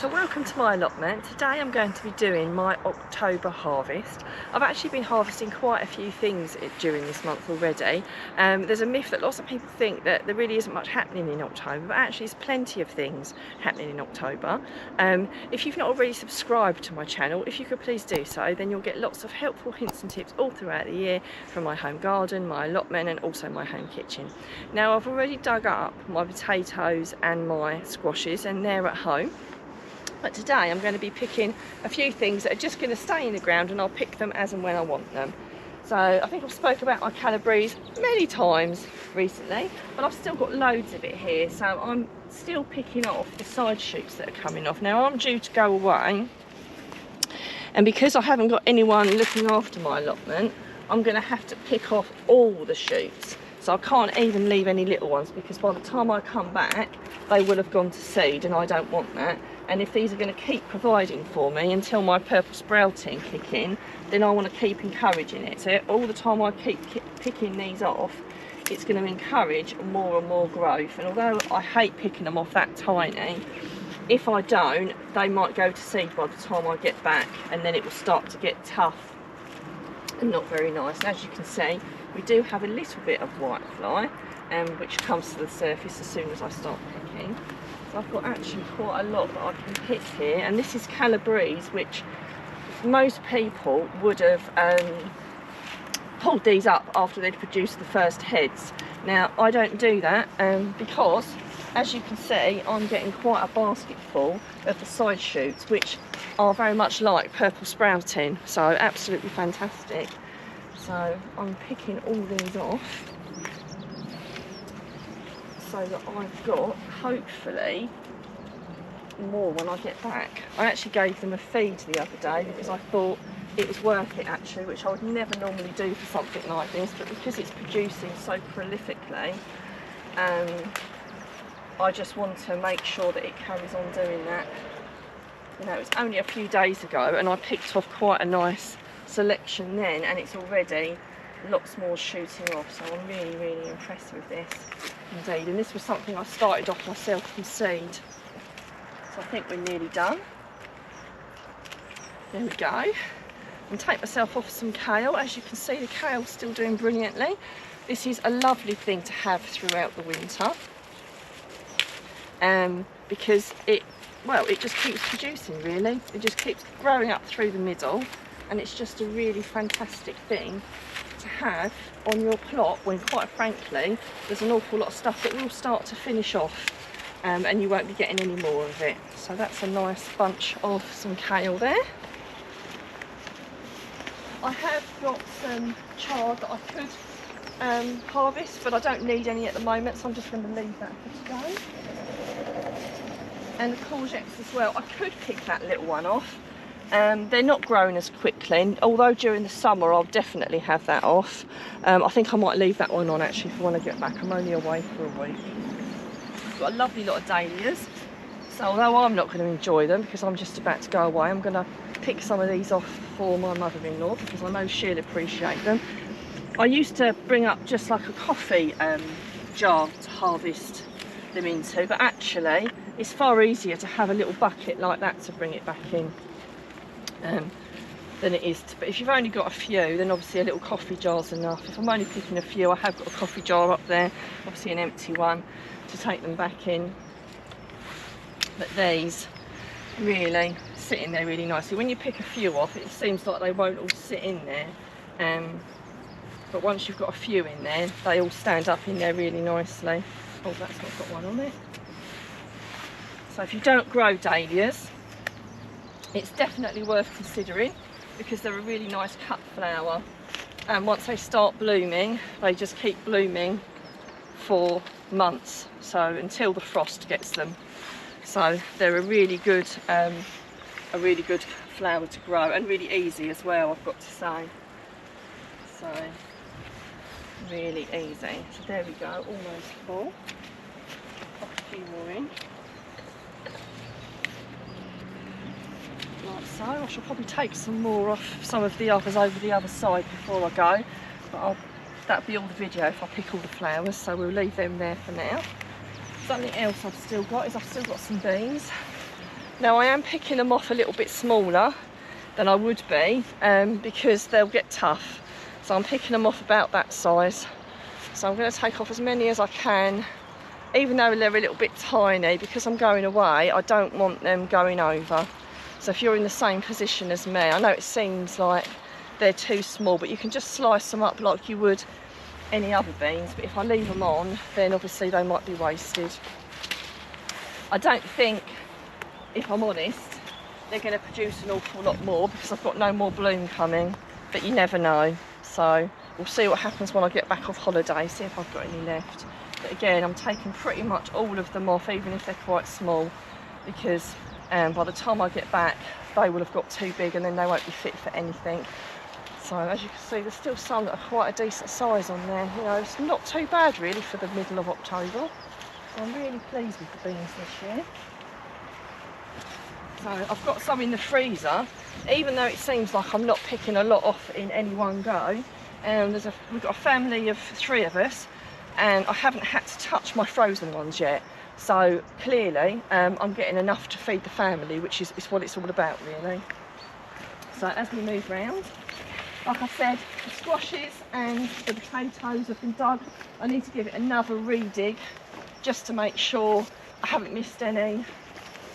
So welcome to my allotment. Today I'm going to be doing my October harvest. I've actually been harvesting quite a few things during this month already. There's a myth that lots of people think that there really isn't much happening in October, but actually there's plenty of things happening in October. If you've not already subscribed to my channel, if you could please do so, then you'll get lots of helpful hints and tips all throughout the year from my home garden, my allotment and also my home kitchen. Now I've already dug up my potatoes and my squashes and they're at home. But today I'm going to be picking a few things that are just going to stay in the ground and I'll pick them as and when I want them. So I think I've spoke about my calabrese many times recently, but I've still got loads of it here. So I'm still picking off the side shoots that are coming off. Now I'm due to go away, and because I haven't got anyone looking after my allotment, I'm going to have to pick off all the shoots. So I can't even leave any little ones, because by the time I come back they will have gone to seed and I don't want that. And if these are going to keep providing for me until my purple sprouting kick in, then I want to keep encouraging it. So all the time I keep picking these off, it's going to encourage more and more growth. And although I hate picking them off that tiny, if I don't, they might go to seed by the time I get back, and then it will start to get tough and not very nice. And as you can see, we do have a little bit of whitefly, which comes to the surface as soon as I start picking. So I've got actually quite a lot that I can pick here, and this is calabrese, which most people would have pulled these up after they'd produced the first heads. Now I don't do that because, as you can see, I'm getting quite a basket full of the side shoots, which are very much like purple sprouting, so absolutely fantastic. So I'm picking all these off so that I've got, hopefully, more when I get back. I actually gave them a feed the other day because I thought it was worth it actually, which I would never normally do for something like this, but because it's producing so prolifically, I just want to make sure that it carries on doing that. You know, it was only a few days ago and I picked off quite a nice selection then, and it's already lots more shooting off, so I'm really impressed with this indeed. And this was something I started off myself from seed, so I think we're nearly done. There we go. And take myself off some kale. As you can see, the kale's still doing brilliantly. This is a lovely thing to have throughout the winter, because it just keeps producing, really. It just keeps growing up through the middle, and it's just a really fantastic thing to have on your plot when, quite frankly, there's an awful lot of stuff that will start to finish off, and you won't be getting any more of it. So that's a nice bunch of some kale there. I have got some chard that I could harvest, but I don't need any at the moment, so I'm just going to leave that for today. And the courgettes as well, I could pick that little one off. They're not growing as quickly, and although during the summer I'll definitely have that off. I think I might leave that one on actually for when I get back. I'm only away for a week. I've got a lovely lot of dahlias, so although I'm not going to enjoy them because I'm just about to go away, I'm going to pick some of these off for my mother-in-law because I know she'll appreciate them. I used to bring up just like a coffee jar to harvest them into, but actually it's far easier to have a little bucket like that to bring it back in than it is to, but if you've only got a few, then obviously a little coffee jar's enough. If I'm only picking a few, I have got a coffee jar up there, obviously an empty one, to take them back in. But these really sit in there really nicely. When you pick a few off, it seems like they won't all sit in there, but once you've got a few in there, they all stand up in there really nicely. Oh, that's not got one on it. So if you don't grow dahlias, it's definitely worth considering because they're a really nice cut flower, and once they start blooming, they just keep blooming for months, so until the frost gets them. So they're a really good flower to grow, and really easy as well, I've got to say. So really easy. So there we go, almost full. Pop a few more in. Like so. I shall probably take some more off some of the others over the other side before I go, but that'll be all the video if I pick all the flowers, so we'll leave them there for now. Something else I've still got is I've still got some beans. Now I am picking them off a little bit smaller than I would be because they'll get tough. So I'm picking them off about that size. So I'm going to take off as many as I can, even though they're a little bit tiny, because I'm going away. I don't want them going over. So if you're in the same position as me, I know it seems like they're too small, but you can just slice them up like you would any other beans. But if I leave them on, then obviously they might be wasted. I don't think, if I'm honest, they're going to produce an awful lot more because I've got no more bloom coming, but you never know. So we'll see what happens when I get back off holiday, see if I've got any left. But again, I'm taking pretty much all of them off, even if they're quite small, because by the time I get back, they will have got too big and then they won't be fit for anything. So as you can see, there's still some that are quite a decent size on there. You know, it's not too bad really for the middle of October. So I'm really pleased with the beans this year. So I've got some in the freezer, even though it seems like I'm not picking a lot off in any one go. We've got a family of 3 of us, and I haven't had to touch my frozen ones yet. So clearly I'm getting enough to feed the family, which is what it's all about really. So as we move round, like I said, the squashes and the potatoes have been dug. I need to give it another re-dig just to make sure I haven't missed any.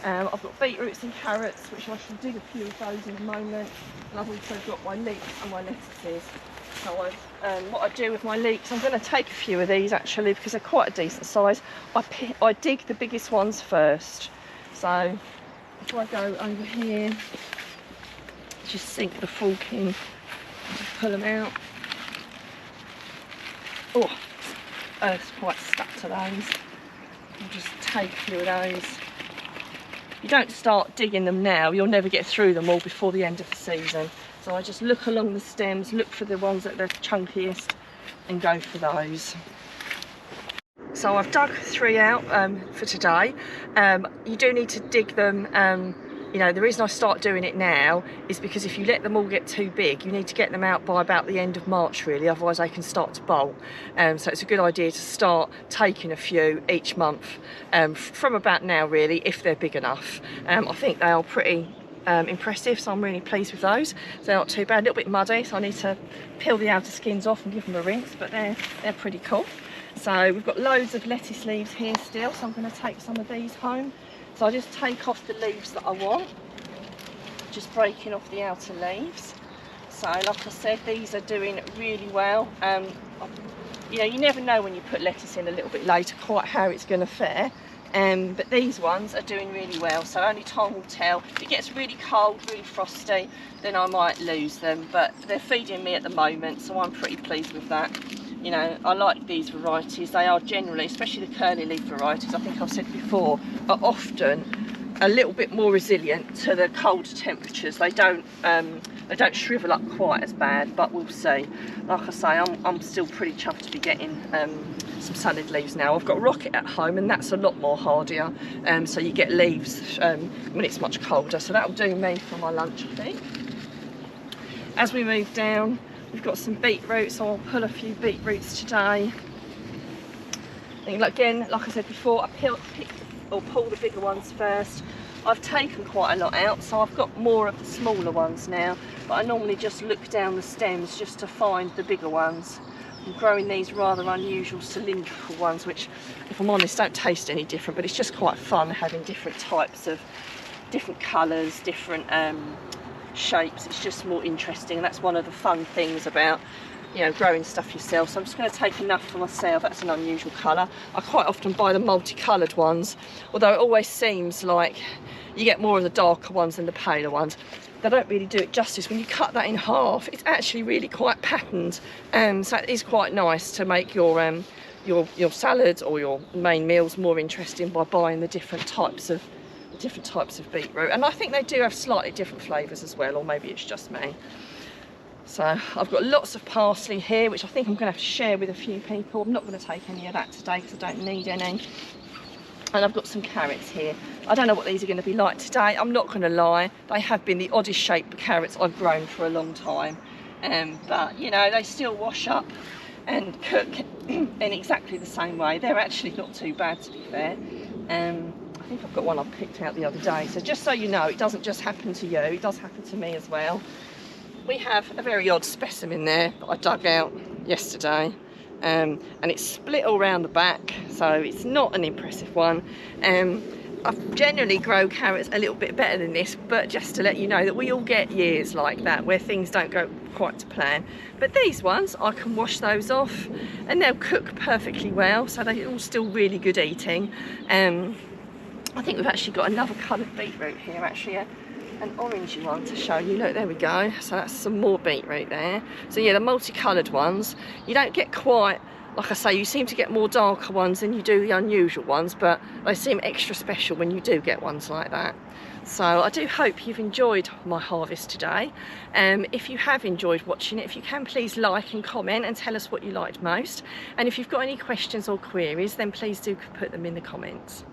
I've got beetroots and carrots, which I shall dig a few of those in a moment. And I've also got my leeks and my lettuces. So what I do with my leeks, I'm going to take a few of these actually because they're quite a decent size. I dig the biggest ones first. So if I go over here, just sink the fork in, just pull them out. Oh, earth's quite stuck to those. I'll just take a few of those. You don't start digging them now, you'll never get through them all before the end of the season. So I just look along the stems, look for the ones that are chunkiest and go for those. So I've dug 3 out for today. You do need to dig them. You know, the reason I start doing it now is because if you let them all get too big, you need to get them out by about the end of March really, otherwise they can start to bolt. So it's a good idea to start taking a few each month from about now really, if they're big enough. I think they are pretty impressive, so I'm really pleased with those. So they're not too bad, a little bit muddy, so I need to peel the outer skins off and give them a rinse, but they're pretty cool. So we've got loads of lettuce leaves here still, so I'm going to take some of these home. So I just take off the leaves that I want, just breaking off the outer leaves. So like I said, these are doing really well. You know, you never know when you put lettuce in a little bit later quite how it's going to fare. But these ones are doing really well, so only time will tell. If it gets really cold, really frosty, then I might lose them, but they're feeding me at the moment, so I'm pretty pleased with that. You know, I like these varieties. They are generally, especially the curly leaf varieties, I think I've said before, are often a little bit more resilient to the cold temperatures. They don't shrivel up quite as bad, but we'll see. Like I say, I'm still pretty chuffed to be getting some salad leaves now. I've got rocket at home and that's a lot more hardier, so you get leaves when it's much colder, so that'll do me for my lunch I think. As we move down, we've got some beetroot, so I'll pull a few beetroots today. And again, like I said before, I pull the bigger ones first. I've taken quite a lot out, so I've got more of the smaller ones now, but I normally just look down the stems just to find the bigger ones. I'm growing these rather unusual cylindrical ones, which, if I'm honest, don't taste any different, but it's just quite fun having different types of, different colours, different shapes. It's just more interesting, and that's one of the fun things about, you know, growing stuff yourself. So I'm just going to take enough for myself. That's an unusual colour. I quite often buy the multicoloured ones, although it always seems like you get more of the darker ones than the paler ones. They don't really do it justice. When you cut that in half, it's actually really quite patterned, so it is quite nice to make your salads or your main meals more interesting by buying the different types of beetroot. And I think they do have slightly different flavours as well, or maybe it's just me. So I've got lots of parsley here, which I think I'm going to have to share with a few people. I'm not going to take any of that today because I don't need any. And I've got some carrots here. I don't know what these are going to be like today. I'm not going to lie, they have been the oddest shaped carrots I've grown for a long time. But you know, they still wash up and cook in exactly the same way. They're actually not too bad, to be fair. I think I've got one I picked out the other day. So just so you know, it doesn't just happen to you, it does happen to me as well. We have a very odd specimen there that I dug out yesterday, and it's split all around the back, so it's not an impressive one. I generally grow carrots a little bit better than this, but just to let you know that we all get years like that where things don't go quite to plan. But these ones, I can wash those off and they'll cook perfectly well, so they're all still really good eating. I think we've actually got another coloured beetroot here, actually, an orangey one to show you. Look, there we go. So that's some more beetroot there. So yeah, the multicoloured ones, you don't get quite, like I say, you seem to get more darker ones than you do the unusual ones, but they seem extra special when you do get ones like that. So I do hope you've enjoyed my harvest today. If you have enjoyed watching it, if you can, please like and comment and tell us what you liked most. And if you've got any questions or queries, then please do put them in the comments.